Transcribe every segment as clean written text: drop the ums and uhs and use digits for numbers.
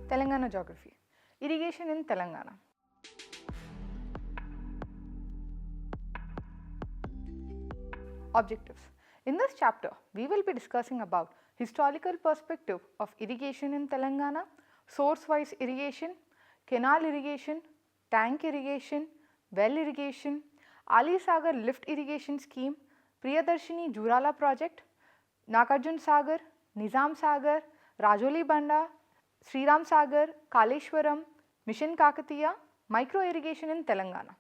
Telangana Geography. Irrigation in Telangana. Objectives. In this chapter, we will be discussing about historical perspective of irrigation in Telangana, source-wise irrigation, canal irrigation, tank irrigation, well irrigation, 𝗬𝗏𝗧 lift irrigation scheme, 𝗧𝗦𝗔𝗧 𝗬𝗏 project, Nagarjuna Nizam Sagar, Rajoli Banda, Sriram Sagar, Kaleshwaram, Mission Kakatiya, micro irrigation in Telangana.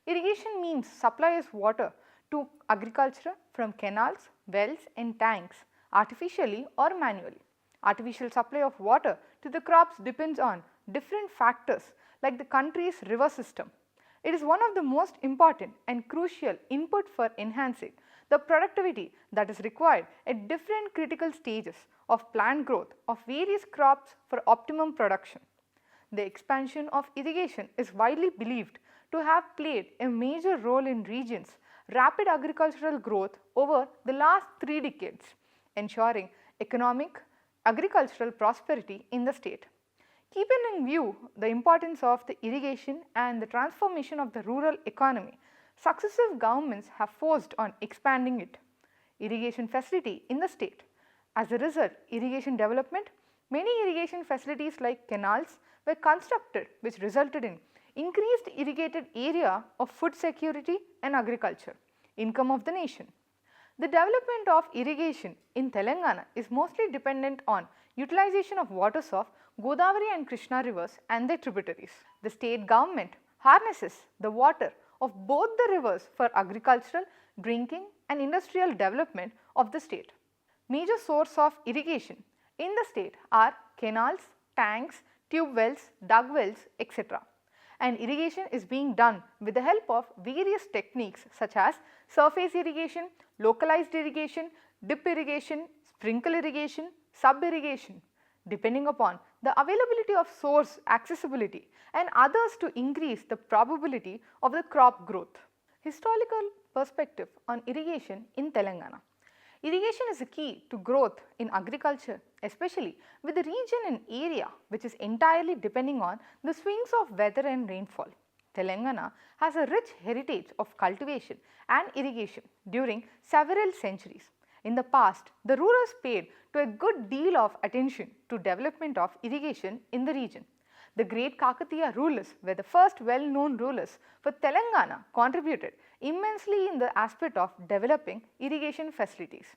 Irrigation means supplies water to agriculture from canals, wells and tanks artificially or manually. Artificial supply of water to the crops depends on different factors like the country's river system. It is one of the most important and crucial input for enhancing the productivity that is required at different critical stages of plant growth of various crops for optimum production. The expansion of irrigation is widely believed to have played a major role in regions' rapid agricultural growth over the last 3 decades, ensuring economic, agricultural prosperity in the state. Keeping in view the importance of the irrigation and the transformation of the rural economy, successive governments have forced on expanding it. Irrigation facility in the state. As a result, irrigation development, many irrigation facilities like canals were constructed which resulted in increased irrigated area of food security and agriculture, income of the nation. The development of irrigation in Telangana is mostly dependent on utilization of waters of Godavari and Krishna rivers and their tributaries. The state government harnesses the water of both the rivers for agricultural, drinking and industrial development of the state. Major source of irrigation in the state are canals, tanks, tube wells, dug wells, etc. And irrigation is being done with the help of various techniques such as surface irrigation, localized irrigation, dip irrigation, sprinkle irrigation, sub irrigation, depending upon the availability of source accessibility and others to increase the probability of the crop growth. Historical perspective on irrigation in Telangana. Irrigation is a key to growth in agriculture, especially with the region and area which is entirely depending on the swings of weather and rainfall. Telangana has a rich heritage of cultivation and irrigation during several centuries. In the past, the rulers paid to a good deal of attention to development of irrigation in the region. The great Kakatiya rulers were the first well-known rulers for Telangana, contributed immensely in the aspect of developing irrigation facilities.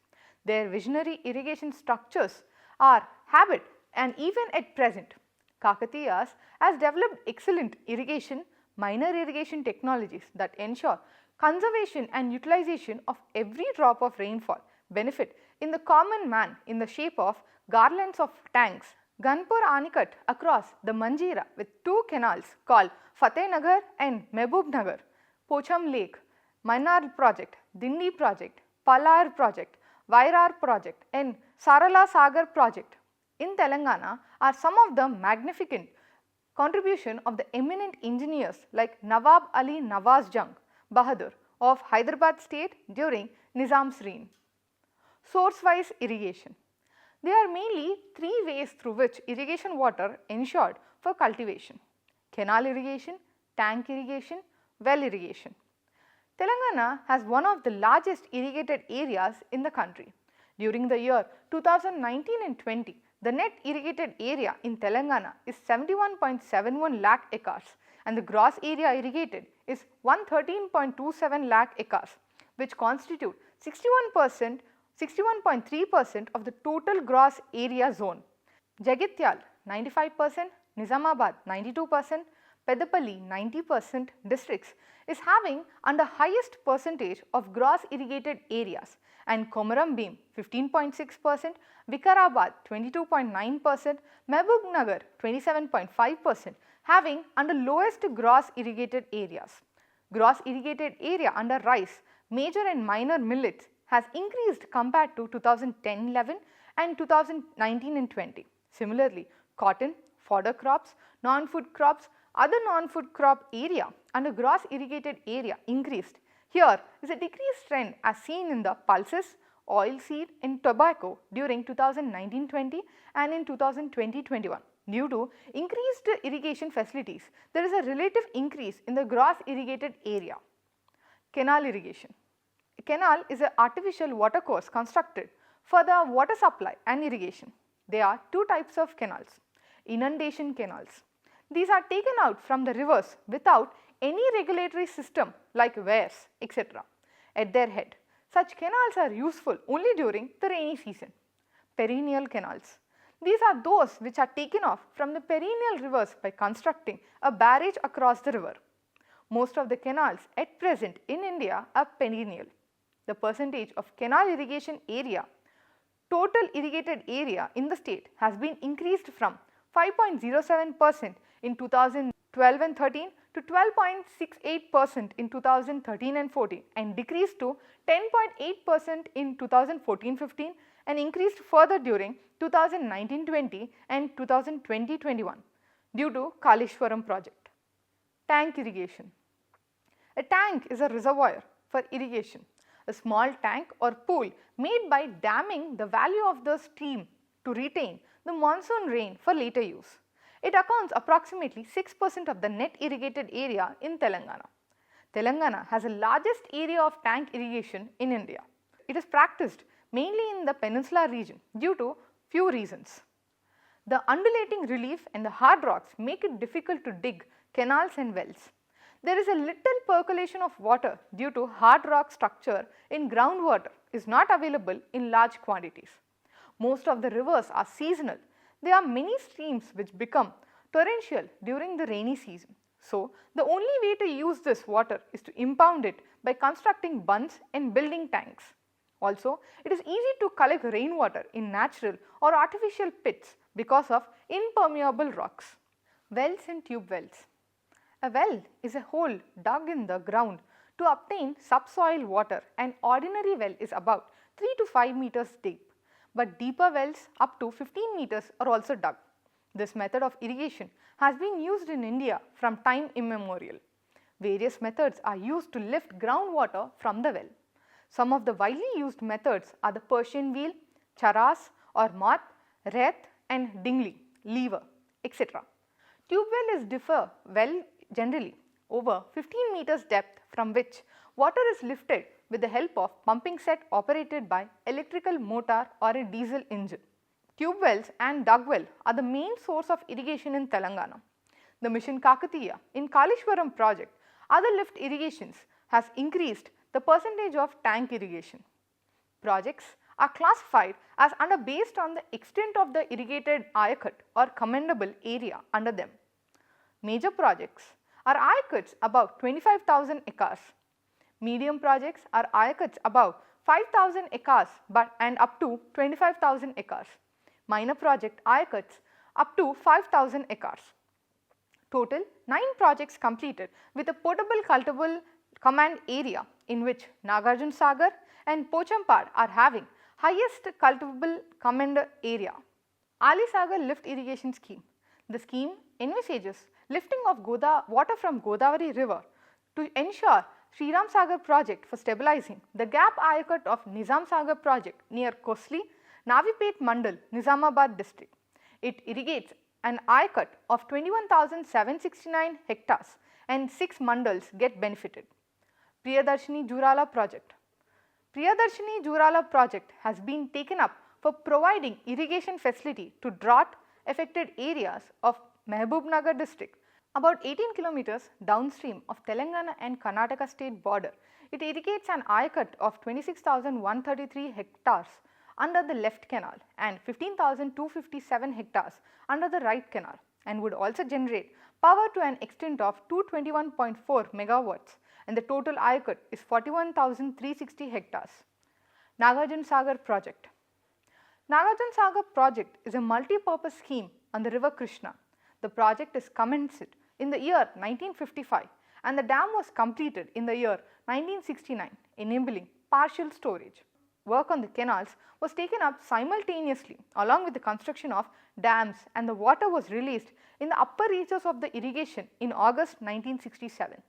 Their visionary irrigation structures are habit and even at present. Kakatiyas has developed excellent irrigation, minor irrigation technologies that ensure conservation and utilization of every drop of rainfall benefit in the common man in the shape of garlands of tanks. Ganpur Anicut across the Manjeera with 2 canals called Fatehnagar and Mehboob-nagar, Pocham Lake, Mainar project, Dindi project, Palar project, Vairar project and Sarala Sagar project in Telangana are some of the magnificent contribution of the eminent engineers like Nawab Ali Nawaz Jung Bahadur of Hyderabad state during Nizam's reign. Source-wise irrigation. There are mainly 3 ways through which irrigation water ensured for cultivation: canal irrigation, tank irrigation, well irrigation. Telangana has one of the largest irrigated areas in the country. During the year 2019 and 20, the net irrigated area in Telangana is 71.71 lakh acres and the gross area irrigated is 113.27 lakh acres, which constitute 61.3% of the total gross area zone. Jagatyal 95%, Nizamabad 92%, Peddapalli 90% districts is having under highest percentage of gross irrigated areas and Komaram Bhim 15.6%, Vikarabad 22.9%, Mehboob-nagar 27.5% having under lowest gross irrigated areas. Gross irrigated area under rice, major and minor millets has increased compared to 2010-11 and 2019 and 20. Similarly, cotton, fodder crops, non-food crops, other non-food crop area under gross irrigated area increased. Here is a decreased trend as seen in the pulses, oilseed and tobacco during 2019-20 and in 2020-21. Due to increased irrigation facilities, there is a relative increase in the gross irrigated area. Canal irrigation. A canal is an artificial watercourse constructed for the water supply and irrigation. There are two types of canals. Inundation canals. These are taken out from the rivers without any regulatory system like weirs, etc. at their head. Such canals are useful only during the rainy season. Perennial canals. These are those which are taken off from the perennial rivers by constructing a barrage across the river. Most of the canals at present in India are perennial. The percentage of canal irrigation area, total irrigated area in the state has been increased from 5.07% in 2012 and 13 to 12.68% in 2013 and 14 and decreased to 10.8% in 2014-15 and increased further during 2019-20 and 2020-21 due to 𝗂𝗽𝗱𝗁 project. Tank irrigation. A tank is a reservoir for irrigation, a small tank or pool made by damming the value of the stream to retain the monsoon rain for later use. It accounts approximately 6% of the net irrigated area in Telangana. Telangana has the largest area of tank irrigation in India. It is practiced mainly in the peninsular region due to few reasons. The undulating relief and the hard rocks make it difficult to dig canals and wells. There is a little percolation of water due to hard rock structure in groundwater is not available in large quantities. Most of the rivers are seasonal. There are many streams which become torrential during the rainy season. So, the only way to use this water is to impound it by constructing bunds and building tanks. Also, it is easy to collect rainwater in natural or artificial pits because of impermeable rocks. Wells and tube wells. A well is a hole dug in the ground to obtain subsoil water. An ordinary well is about 3 to 5 meters deep, but deeper wells up to 15 meters are also dug. This method of irrigation has been used in India from time immemorial. Various methods are used to lift groundwater from the well. Some of the widely used methods are the Persian wheel, charas or moth, wreath and dinghy, lever, etc. Tube well is differ well generally over 15 meters depth from which water is lifted with the help of pumping set operated by electrical motor or a diesel engine. Tube wells and dug well are the main source of irrigation in Telangana. The mission Kakatiya in 𝗂𝗽𝗱𝗁 project, other lift irrigations has increased the percentage of tank irrigation. Projects are classified as under based on the extent of the irrigated 𝗂𝗃 or commendable area under them. Major projects are 𝗂𝗃s above 25,000 acres. Medium projects are 𝗂𝗃s above 5,000 acres and up to 25,000 acres. Minor project 𝗂𝗃s up to 5,000 acres. Total 9 projects completed with a potable cultivable command area in which Nagarjuna Sagar and Pochampad are having highest cultivable command area. Ali Sagar lift irrigation scheme. The scheme envisages lifting of water from Godavari river to ensure Sri Ram Sagar project for stabilizing the gap 𝗂𝗃 of Nizam Sagar project near Kosli, Navipet Mandal, Nizamabad district. It irrigates an 𝗂𝗃 of 21,769 hectares and 6 mandals get benefited. Priyadarshini Jurala project. Priyadarshini Jurala project has been taken up for providing irrigation facility to drought affected areas of Mahbubnagar district. About 18 kilometers downstream of Telangana and Karnataka state border, it irrigates an 𝗂𝗃 of 26,133 hectares under the left canal and 15,257 hectares under the right canal and would also generate power to an extent of 221.4 megawatts, and the total 𝗂𝗃 is 41,360 hectares. Nagarjuna Sagar project. Nagarjuna Sagar project is a multi-purpose scheme on the river Krishna. The project is commenced in the year 1955 and the dam was completed in the year 1969, enabling partial storage. Work on the canals was taken up simultaneously along with the construction of dams, and the water was released in the upper reaches of the irrigation in August 1967.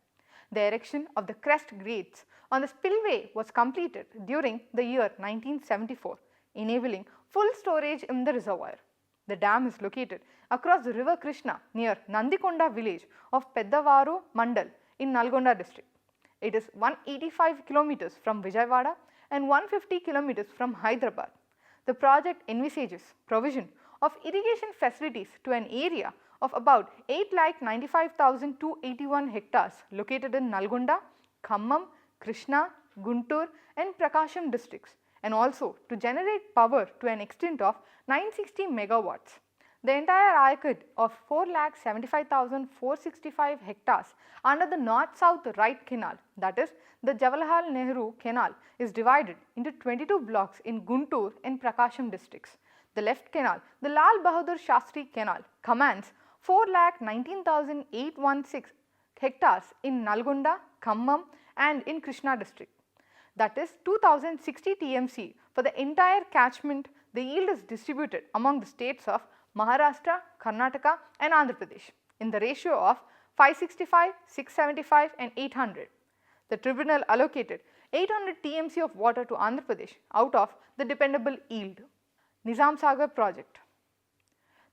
The erection of the crest grates on the spillway was completed during the year 1974, enabling full storage in the reservoir. The dam is located across the river Krishna near Nandikonda village of 𝗵𝗏𝗺 mandal in Nalgonda district. It is 185 kilometers from Vijayawada and 150 kilometers from Hyderabad. The project envisages provision of irrigation facilities to an area of about 8,95,281 hectares located in Nalgonda, Khammam, Krishna, Guntur and Prakasam districts, and also to generate power to an extent of 960 megawatts. The entire area of 4,75,465 hectares under the north-south right canal, that is the Jawaharlal Nehru canal, is divided into 22 blocks in Guntur and Prakasam districts. The left canal, the Lal Bahadur Shastri canal, commands 4,19,816 hectares in Nalgonda, Khammam and in Krishna district. That is 2060 TMC for the entire catchment. The yield is distributed among the states of Maharashtra, Karnataka and Andhra Pradesh in the ratio of 565, 675 and 800. The tribunal allocated 800 TMC of water to Andhra Pradesh out of the dependable yield. Nizam-Sagar project.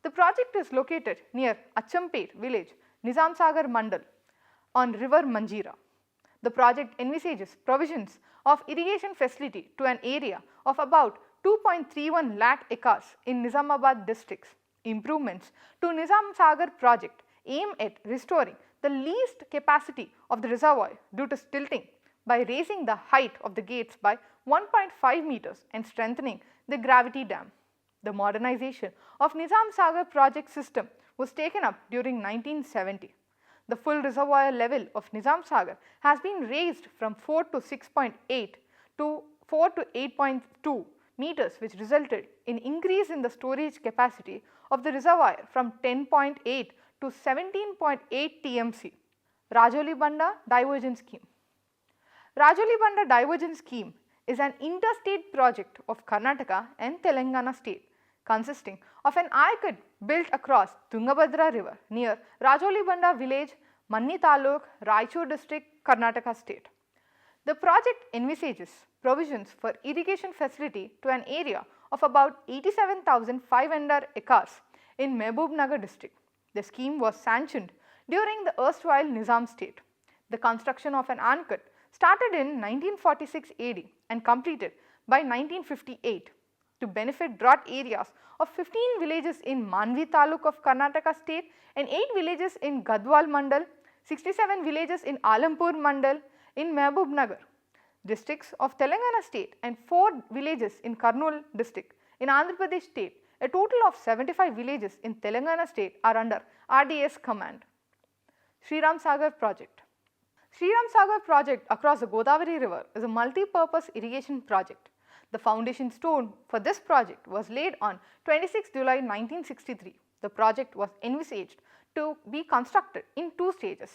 The project is located near Achampet village, Nizam-Sagar mandal on river Manjira. The project envisages provisions of irrigation facility to an area of about 2.31 lakh acres in Nizamabad districts. Improvements to Nizam-Sagar project aim at restoring the least capacity of the reservoir due to silting by raising the height of the gates by 1.5 meters and strengthening the gravity dam. The modernization of Nizam-Sagar project system was taken up during 1970. The full reservoir level of Nizam-Sagar has been raised from 4 to 6.8 to 4 to 8.2 meters, which resulted in increase in the storage capacity of the reservoir from 10.8 to 17.8 TMC. Rajoli-Banda diversion scheme. Rajoli-Banda diversion scheme is an interstate project of Karnataka and Telangana state, consisting of an aqueduct built across Tungabhadra river near Rajoli-Banda village, Manni Taluk, Raichur district, Karnataka state. The project envisages provisions for irrigation facility to an area of about 87,500 acres in Mehboob district. The scheme was sanctioned during the erstwhile Nizam state. The construction of an aqueduct started in 1946 AD and completed by 1958 to benefit drought areas of 15 villages in Manvi Taluk of Karnataka state and 8 villages in Gadwal mandal, 67 villages in Alampur mandal in Mehboob Nagar districts of Telangana state and 4 villages in Kurnool district in Andhra Pradesh state. A total of 75 villages in Telangana state are under RDS command. Shriram Sagar project. Shriram Sagar project across the Godavari river is a multi-purpose irrigation project. The foundation stone for this project was laid on 26 July 1963. The project was envisaged to be constructed in 2 stages.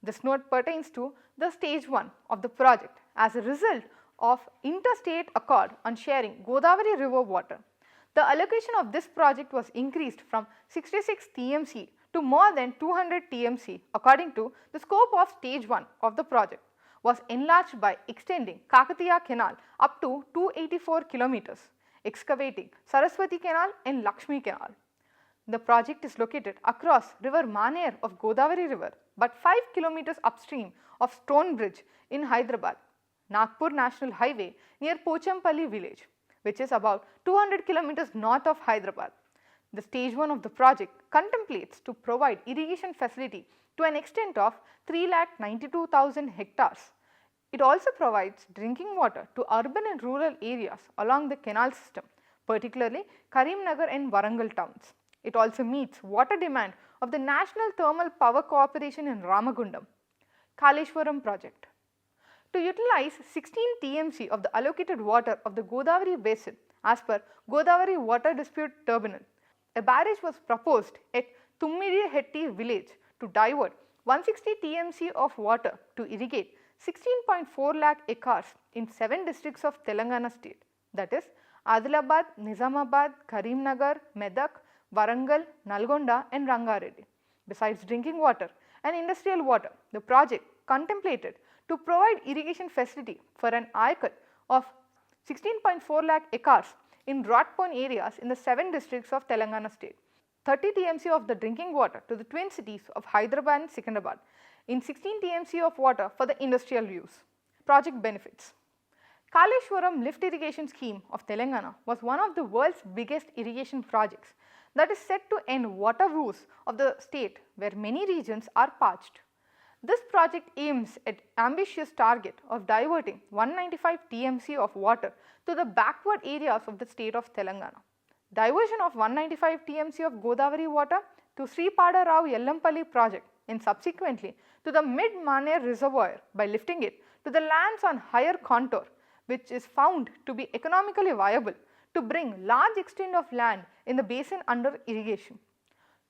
This note pertains to the stage 1 of the project as a result of interstate accord on sharing Godavari river water. The allocation of this project was increased from 66 TMC to more than 200 TMC according to the scope of stage 1 of the project was enlarged by extending Kakatiya canal up to 284 kilometers, excavating Saraswati canal and Lakshmi canal. The project is located across river Maner of Godavari river but 5 kilometers upstream of Stone Bridge in Hyderabad, Nagpur National Highway near Pochampalli village, which is about 200 kilometers north of Hyderabad. The stage 1 of the project contemplates to provide irrigation facility to an extent of 3,92,000 hectares. It also provides drinking water to urban and rural areas along the canal system, particularly Karimnagar and Warangal towns. It also meets water demand of the National Thermal Power Corporation in Ramagundam. Kaleshwaram project. To utilize 16 TMC of the allocated water of the Godavari basin as per Godavari Water Dispute Tribunal, a barrage was proposed at 𝗵𝗏𝗺 village to divert 160 TMC of water to irrigate 16.4 lakh acres in 7 districts of Telangana state, that is Adilabad, Nizamabad, Karimnagar, Medak, Warangal, Nalgonda and Rangareddy. Besides drinking water and industrial water, the project contemplated to provide irrigation facility for an aqueduct of 16.4 lakh acres in drought-prone areas in the 7 districts of Telangana state. 30 TMC of the drinking water to the twin cities of Hyderabad and Secunderabad in 16 TMC of water for the industrial use. Project benefits. Kaleshwaram lift irrigation scheme of Telangana was one of the world's biggest irrigation projects that is set to end water woes of the state where many regions are parched. This project aims at ambitious target of diverting 195 TMC of water to the backward areas of the state of Telangana. Diversion of 195 TMC of Godavari water to 𝗧𝗦𝗔𝗧 project and subsequently to the mid-Maner reservoir by lifting it to the lands on higher contour, which is found to be economically viable to bring large extent of land in the basin under irrigation.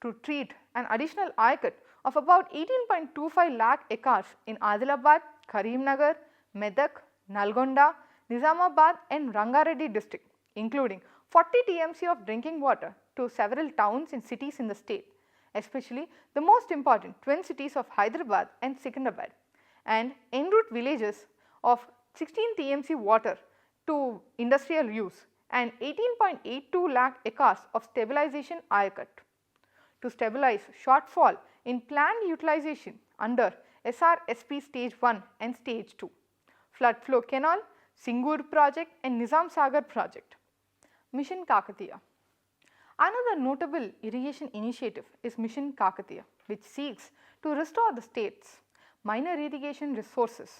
To treat an additional 𝗧𝗦𝗃 of about 18.25 lakh acres in Adilabad, Karimnagar, Medak, Nalgonda, Nizamabad and Rangareddy district, including 40 TMC of drinking water to several towns and cities in the state, especially the most important twin cities of Hyderabad and Secunderabad, and en route villages of 16 TMC water to industrial use and 18.82 lakh acres of stabilization 𝗧𝗦𝗃. To stabilize shortfall in planned utilization under SRSP stage 1 and stage 2, flood flow canal, Singur project and Nizam Sagar project. Mission Kakatiya. Another notable irrigation initiative is Mission Kakatiya, which seeks to restore the state's minor irrigation sources.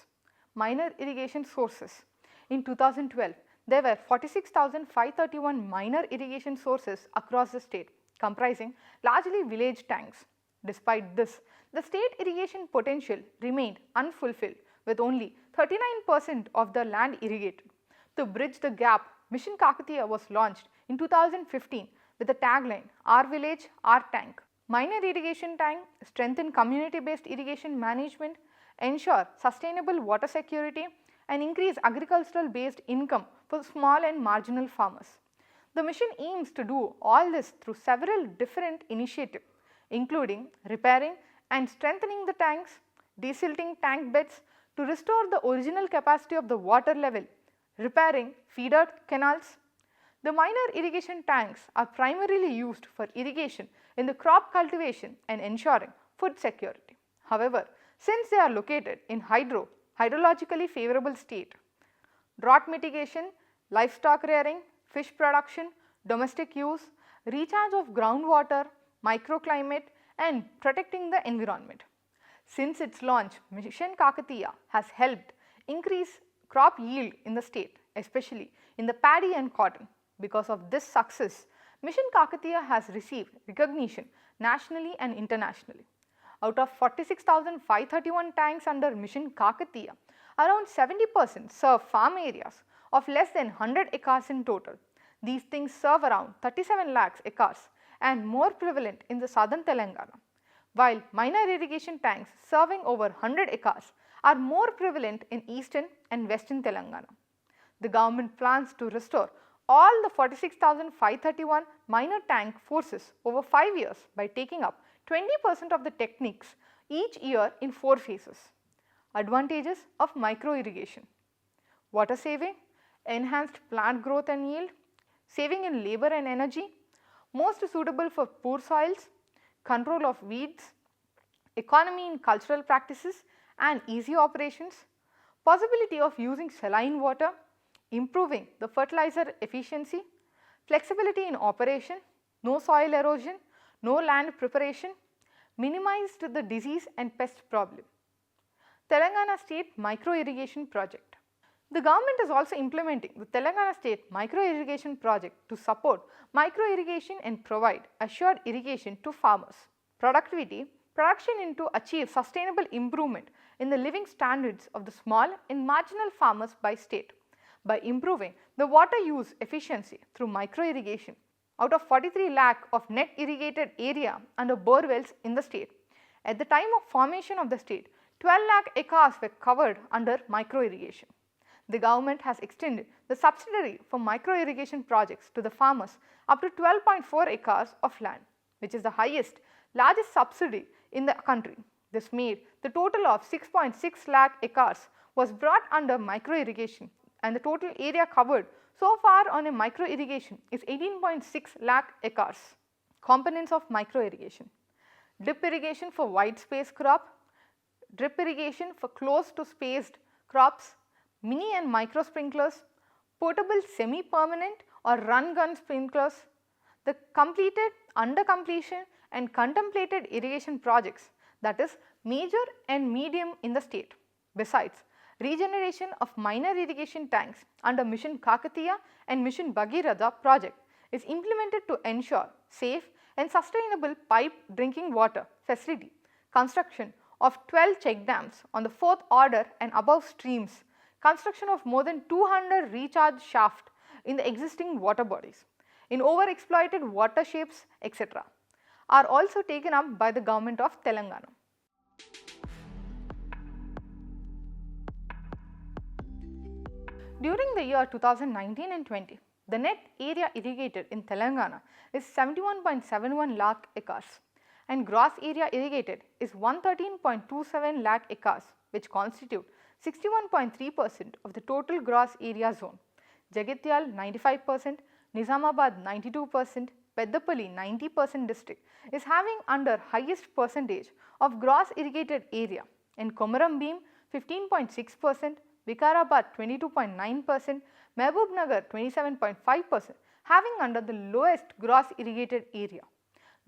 In 2012, there were 46,531 minor irrigation sources across the state, comprising largely village tanks. Despite this, the state irrigation potential remained unfulfilled with only 39% of the land irrigated. To bridge the gap, Mission Kakatiya was launched in 2015 with the tagline Our Village, Our Tank. Minor irrigation tank strengthen community-based irrigation management, ensure sustainable water security and increase agricultural based income for small and marginal farmers. The mission aims to do all this through several different initiatives, including repairing and strengthening the tanks, desilting tank beds to restore the original capacity of the water level, repairing feeder canals. The minor irrigation tanks are primarily used for irrigation in the crop cultivation and ensuring food security. However, since they are located in hydrologically favorable state, drought mitigation, livestock rearing, fish production, domestic use, recharge of groundwater, microclimate and protecting the environment. Since its launch, Mission Kakatiya has helped increase crop yield in the state, especially in the paddy and cotton. Because of this success, Mission Kakatiya has received recognition nationally and internationally. Out of 46,531 tanks under Mission Kakatiya, around 70% serve farm areas of less than 100 acres in total. These things serve around 37 lakhs acres and more prevalent in the southern Telangana, while minor irrigation tanks serving over 100 acres are more prevalent in eastern and western Telangana. The government plans to restore all the 46,531 minor tank forces over 5 years by taking up 20% of the techniques each year in 4 phases. Advantages of micro irrigation: water saving, enhanced plant growth and yield, saving in labor and energy, most suitable for poor soils, control of weeds, economy in cultural practices and easy operations, possibility of using saline water, improving the fertilizer efficiency, flexibility in operation, no soil erosion, no land preparation, minimized the disease and pest problem. Telangana State Micro Irrigation Project. The government is also implementing the Telangana State Micro Irrigation Project to support micro irrigation and provide assured irrigation to farmers. Production to achieve sustainable improvement in the living standards of the small and marginal farmers by state by improving the water use efficiency through micro irrigation. Out of 43 lakh of net irrigated area under bore wells in the state, at the time of formation of the state, 12 lakh acres were covered under micro irrigation. The government has extended the subsidy for micro irrigation projects to the farmers up to 12.4 acres of land, which is the largest subsidy in the country. This made the total of 6.6 lakh acres was brought under micro irrigation and the total area covered so far on a micro irrigation is 18.6 lakh acres. Components of micro irrigation: drip irrigation for wide space crop, drip irrigation for close to spaced crops, mini and micro sprinklers, portable semi-permanent or run-gun sprinklers, the completed, under completion and contemplated irrigation projects, that is major and medium in the state. Besides, regeneration of minor irrigation tanks under Mission Kakatiya and Mission Bhagirath project is implemented to ensure safe and sustainable piped drinking water facility, construction of 12 check dams on the 4th order and above streams, construction of more than 200 recharge shafts in the existing water bodies in overexploited watersheds, etc., are also taken up by the government of Telangana. During the year 2019 and 20, the net area irrigated in Telangana is 71.71 lakh acres and gross area irrigated is 113.27 lakh acres, which constitute 61.3% of the total gross area zone. Jagityal 95%, Nizamabad 92%, Peddapalli 90% district is having under highest percentage of gross irrigated area, and Komaram Bhim 15.6%, Vikarabad 22.9%, Mehboob-Nagar 27.5% having under the lowest gross irrigated area.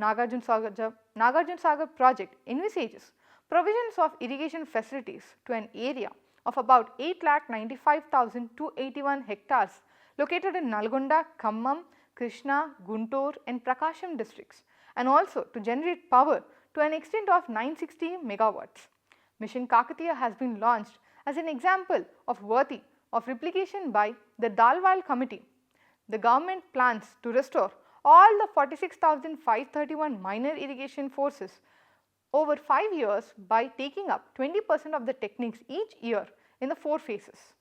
Nagarjuna project envisages provisions of irrigation facilities to an area of about 8,95,281 hectares located in Nalgonda, Khammam, Krishna, Guntur and Prakasham districts, and also to generate power to an extent of 960 megawatts. Mission Kakatiya has been launched as an example of worthy of replication by the Dalwal committee. The government plans to restore all the 46,531 minor irrigation forces over 5 years by taking up 20% of the techniques each year in the 4 phases.